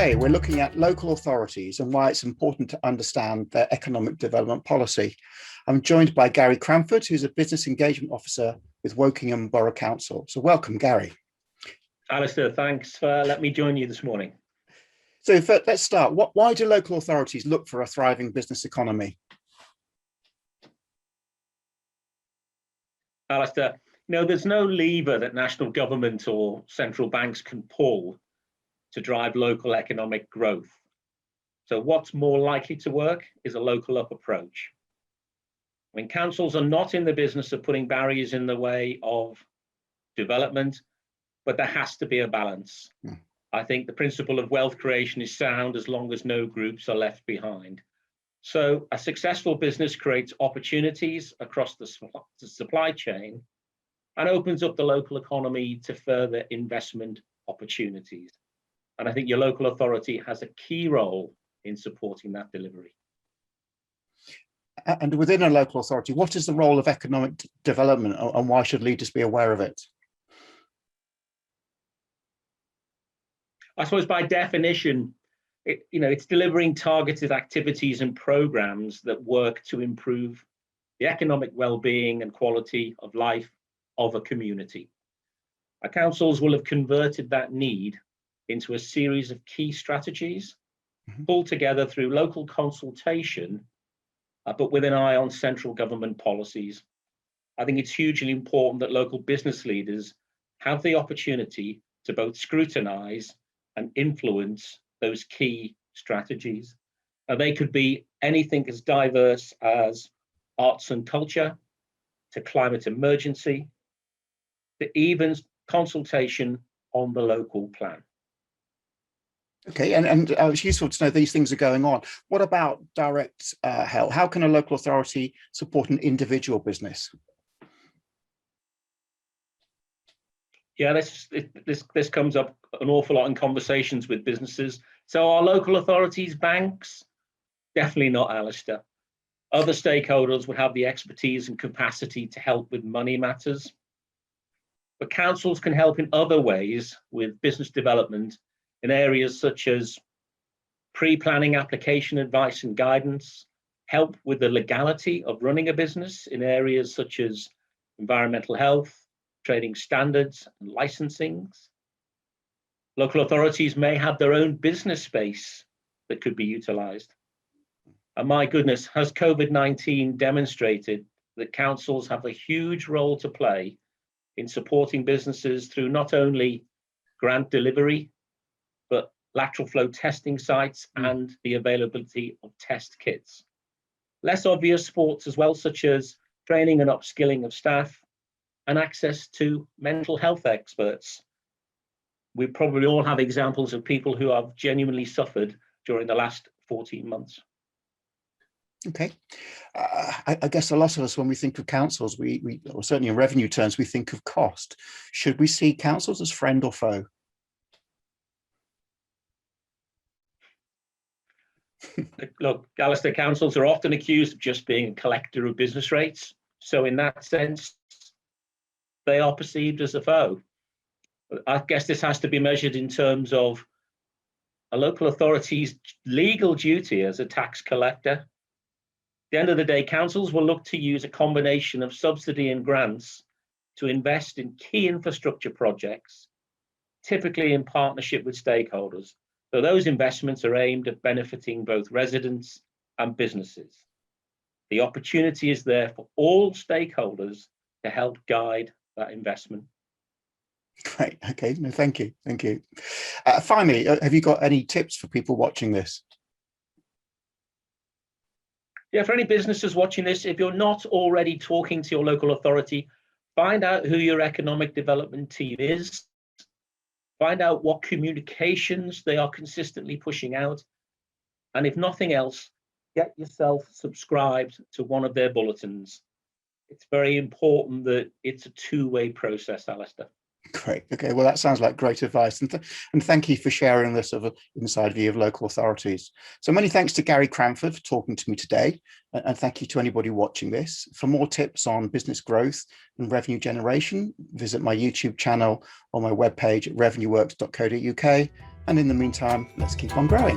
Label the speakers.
Speaker 1: Today, we're looking at local authorities and why it's important to understand their economic development policy. I'm joined by Gary Cranford, who's a business engagement officer with Wokingham Borough Council. So welcome, Gary.
Speaker 2: Alistair, thanks for letting me join you this morning.
Speaker 1: So let's start. Why do local authorities look for a thriving business economy?
Speaker 2: Alistair, there's no lever that national government or central banks can pull to drive local economic growth. So what's more likely to work is a local up approach. I mean, councils are not in the business of putting barriers in the way of development, but there has to be a balance. I think the principle of wealth creation is sound as long as no groups are left behind. So a successful business creates opportunities across the supply chain and opens up the local economy to further investment opportunities. And I think your local authority has a key role in supporting that delivery.
Speaker 1: And within a local authority, what is the role of economic development and why should leaders be aware of it?
Speaker 2: I suppose by definition, it's delivering targeted activities and programs that work to improve the economic well-being and quality of life of a community. Our councils will have converted that need into a series of key strategies pulled together through local consultation, but with an eye on central government policies. I think it's hugely important that local business leaders have the opportunity to both scrutinise and influence those key strategies. Now, they could be anything as diverse as arts and culture, to climate emergency, to even consultation on the local plan.
Speaker 1: Okay, and it's useful to know these things are going on. What about direct help? How can a local authority support an individual business?
Speaker 2: Yeah, this comes up an awful lot in conversations with businesses. So are local authorities banks? Definitely not, Alistair. Other stakeholders would have the expertise and capacity to help with money matters. But councils can help in other ways with business development in areas such as pre-planning application advice and guidance, help with the legality of running a business in areas such as environmental health, trading standards and licensing. Local authorities may have their own business space that could be utilised. And my goodness, has COVID-19 demonstrated that councils have a huge role to play in supporting businesses through not only grant delivery, but lateral flow testing sites and the availability of test kits. Less obvious sports as well, such as training and upskilling of staff and access to mental health experts. We probably all have examples of people who have genuinely suffered during the last 14 months.
Speaker 1: Okay. I guess a lot of us, when we think of councils, we or certainly in revenue terms, we think of cost. Should we see councils as friend or foe?
Speaker 2: Look, Alistair, councils are often accused of just being a collector of business rates. So in that sense, they are perceived as a foe. I guess this has to be measured in terms of a local authority's legal duty as a tax collector. At the end of the day, councils will look to use a combination of subsidy and grants to invest in key infrastructure projects, typically in partnership with stakeholders. So those investments are aimed at benefiting both residents and businesses. The opportunity is there for all stakeholders to help guide that investment.
Speaker 1: Great. Okay. No, thank you. Thank you. Finally, have you got any tips for people watching this?
Speaker 2: Yeah, for any businesses watching this, if you're not already talking to your local authority, find out who your economic development team is. Find out what communications they are consistently pushing out. And if nothing else, get yourself subscribed to one of their bulletins. It's very important that it's a two-way process, Alistair.
Speaker 1: Great. Okay. Well, that sounds like great advice. And thank you for sharing this sort of inside view of local authorities. So many thanks to Gary Cranford for talking to me today. And thank you to anybody watching this. For more tips on business growth and revenue generation, visit my YouTube channel or my webpage at revenueworks.co.uk. And in the meantime, let's keep on growing.